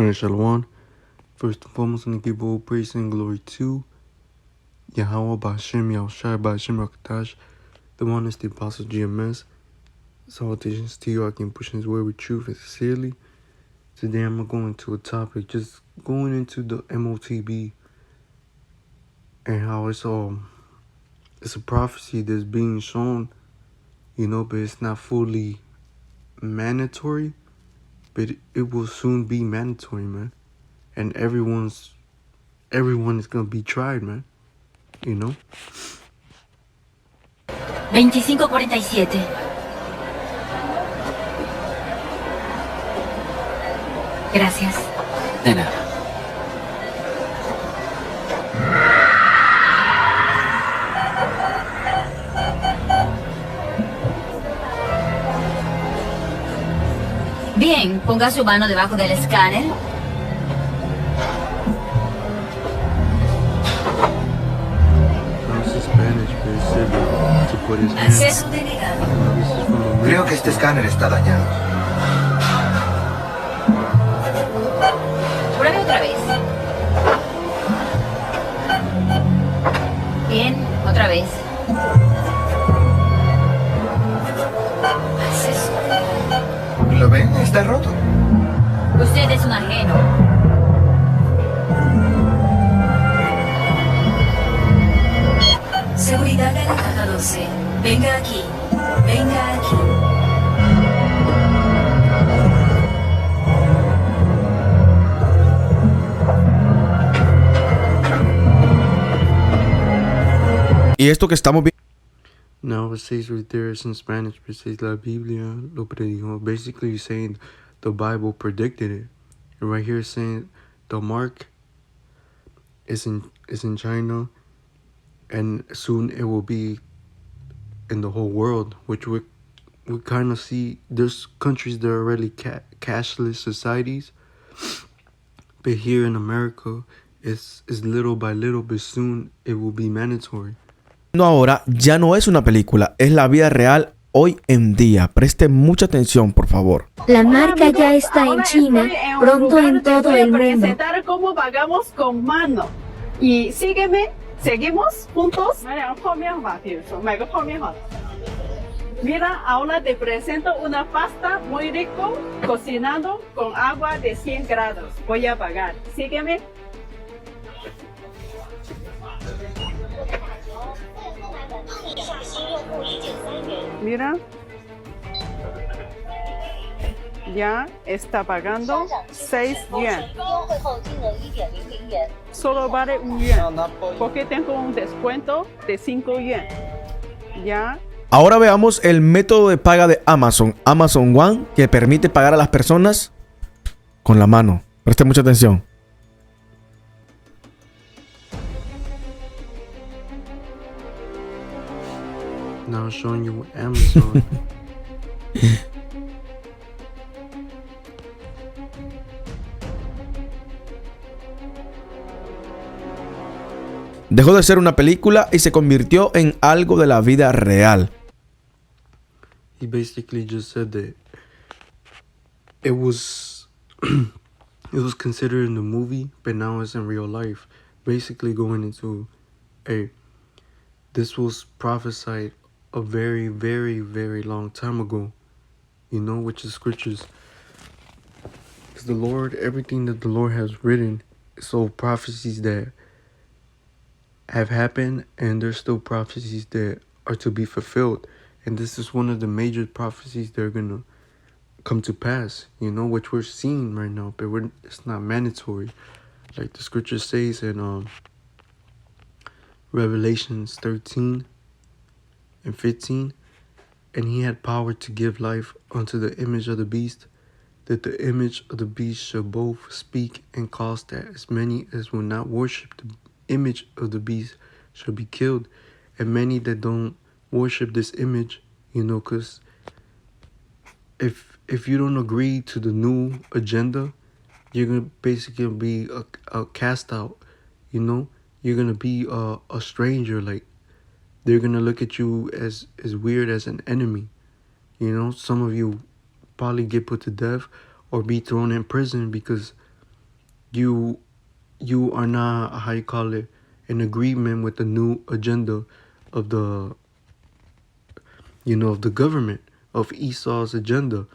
Shalom. First and foremost, I give all praise and glory to Yahweh Ba'Shem Yahushai Ba'Shem Rakatash. The one is the Apostle GMS. Salutations to you. I can push his word with truth and sincerely. Today I'm going to a topic, just going into the M.O.T.B. and how it's a prophecy that's being shown, but it's not fully mandatory, but it will soon be mandatory, man. And everyone is gonna be tried, man. 2547. Gracias. De nada. Bien, ponga su mano debajo del escáner. Acceso denegado. Creo que este escáner está dañado. Pruebe otra vez. Bien, otra vez. Acceso denegado. ¿Lo ven? Está roto. Usted es un ajeno. Seguridad a la caja 12. Venga aquí. Venga aquí. Y esto que estamos viendo. Now it says right there, it's in Spanish, but it says La Biblia lo predijo. Basically saying the Bible predicted it. And right here it's saying the mark is in China, and soon it will be in the whole world, which we kind of see. There's countries that are already cashless societies, but here in America, it's little by little, but soon it will be mandatory. Ahora ya no es una película, es la vida real hoy en día. Presten mucha atención, por favor. La marca ya está en China, pronto en todo el mundo. Presentar cómo pagamos con mano. Y sígueme, seguimos juntos. Mira, ahora te presento una pasta muy rico cocinando con agua de 100 grados. Voy a pagar. Sígueme. Mira, ya está pagando 6 yuan. Solo vale 1 yuan, porque tengo un descuento de 5 yuan. Ya. Ahora veamos el método de paga de Amazon, Amazon One, que permite pagar a las personas con la mano. Presten mucha atención. Now showing you Amazon. Dejó de ser una película y se convirtió en algo de la vida real. He basically just said that it was considered in the movie, but now it's in real life. Basically going into this was prophesied a very, very, very long time ago, which is scriptures. Because the Lord, everything that the Lord has written, is all prophecies that have happened, and there's still prophecies that are to be fulfilled. And this is one of the major prophecies that are going to come to pass, which we're seeing right now, but it's not mandatory. Like the scripture says in Revelations 13 and 15, and he had power to give life unto the image of the beast, that the image of the beast shall both speak and cause that as many as will not worship the image of the beast shall be killed. And many that don't worship this image, because if you don't agree to the new agenda, you're gonna basically be a cast out. You're gonna be a stranger. Like, they're gonna look at you as weird as an enemy. Some of you probably get put to death or be thrown in prison because you are not, how you call it, in agreement with the new agenda of the, of the government, of Esau's agenda.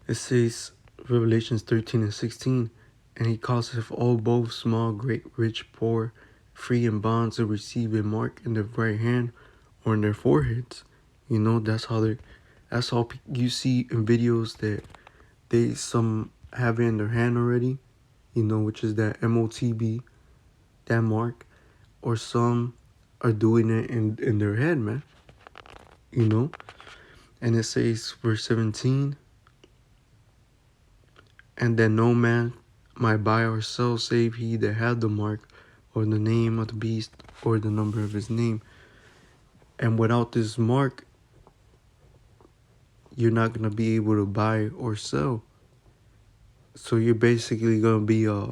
It says, Revelations 13 and 16, and he causeth all, both small, great, rich, poor, free and bonds, to receive a mark in their right hand or in their foreheads. That's how you see in videos that they some have it in their hand already, which is that M.O.T.B, that mark, or some are doing it in their head, man. And it says, verse 17, and that no man might buy or sell save he that had the mark, or the name of the beast, or the number of his name. And without this mark, you're not going to be able to buy or sell. So you're basically going to be a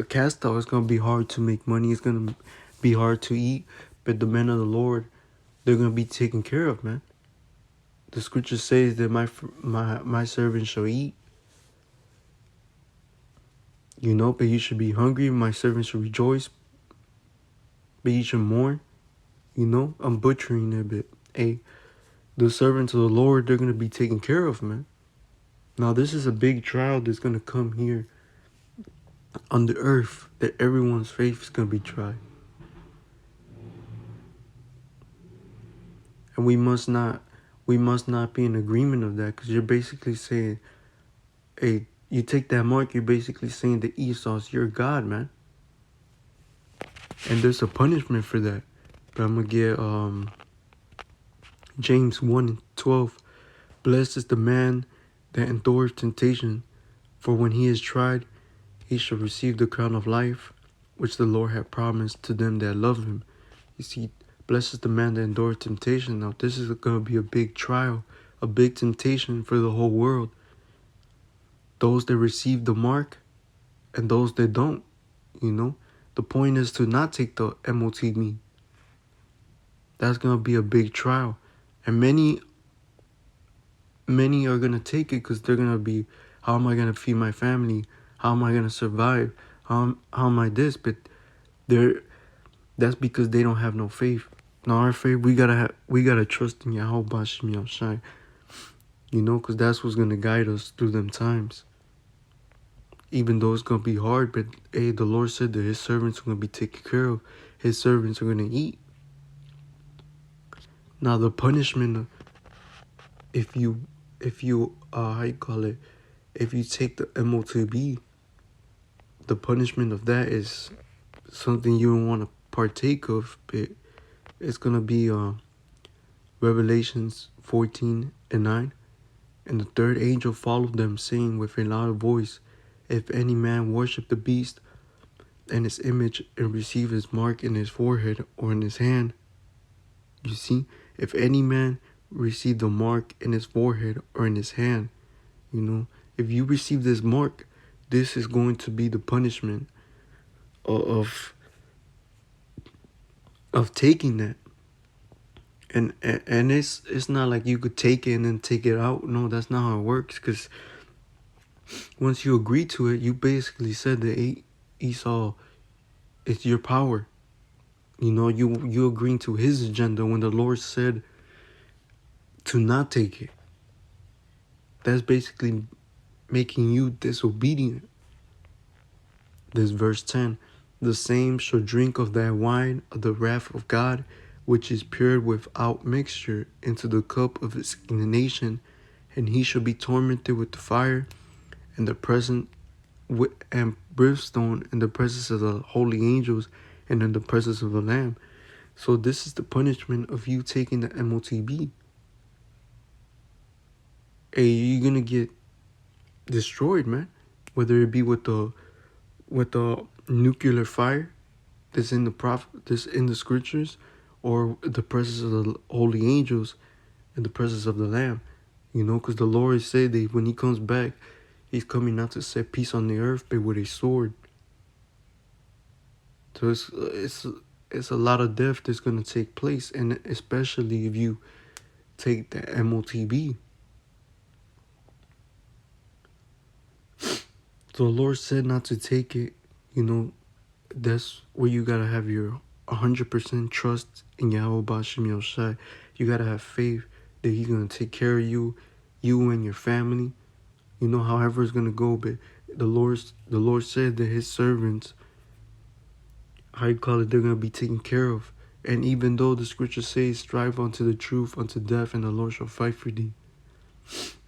cast out. It's going to be hard to make money. It's going to be hard to eat. But the men of the Lord, they're going to be taken care of, man. The scripture says that my servant shall eat. But you should be hungry. My servant should rejoice. But you should mourn. I'm butchering it a bit. Hey, the servants of the Lord, they're going to be taken care of, man. Now, this is a big trial that's going to come here on the earth, that everyone's faith is going to be tried. And we must not be in agreement of that, because you're basically saying, hey, you take that mark, you're basically saying that Esau's your God, man. And there's a punishment for that. But I'm going to get James 1 and 12. Blessed is the man that endures temptation, for when he is tried, he shall receive the crown of life, which the Lord hath promised to them that love him. You see, blessed is the man that endures temptation. Now, this is going to be a big trial, a big temptation for the whole world. Those that receive the mark and those that don't, The point is to not take the M.O.T.B. That's going to be a big trial. And many are going to take it because they're going to be, how am I going to feed my family? How am I going to survive? How am I this? But that's because they don't have no faith. Now, our faith, we gotta trust in Yahweh Bashim Yahushai. Because that's what's going to guide us through them times. Even though it's going to be hard, but hey, the Lord said that his servants are going to be taken care of. His servants are going to eat. Now, the punishment, if you how you call it, if you take the M.O.T.B, the punishment of that is something you don't want to partake of, but it's going to be Revelations 14 and 9. And the third angel followed them, saying with a loud voice, if any man worship the beast and his image, and receive his mark in his forehead or in his hand. You see, if any man receive the mark in his forehead or in his hand, if you receive this mark, this is going to be the punishment of taking that. And it's not like you could take it and then take it out. No, that's not how it works. Because once you agree to it, you basically said that Esau, it's your power. You agreeing to his agenda when the Lord said to not take it. That's basically making you disobedient. This verse 10, the same shall drink of that wine of the wrath of God, which is poured without mixture into the cup of his indignation, and he shall be tormented with the fire and and brimstone in the presence of the holy angels and in the presence of the Lamb. So this is the punishment of you taking the M.O.T.B. Hey, you're gonna get destroyed, man. Whether it be with the nuclear fire that's in the scriptures, or the presence of the holy angels and the presence of the Lamb. Because the Lord said that when he comes back, he's coming not to set peace on the earth, but with a sword. So it's a lot of death that's going to take place, and especially if you take the M.O.T.B. the Lord said not to take it. You know, that's where you gotta have your 100% trust in Yahweh Bashim Yoshai. You gotta have faith that He's gonna take care of you and your family. You know, however it's gonna go, but the Lord said that His servants, how you call it, they're gonna be taken care of. And even though the scripture says, strive unto the truth, unto death, and the Lord shall fight for thee.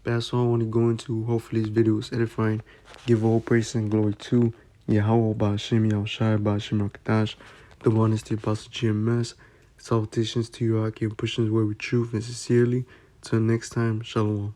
That's all I want to go into. Hopefully this video is edifying. Give all praise and glory to Yahweh Ba'Shem Yahushai Ba'Shem Rakdash, the one is the Apostle GMS. Salutations to you, Aki, and pushing his way with truth and sincerely. Till next time, Shalom.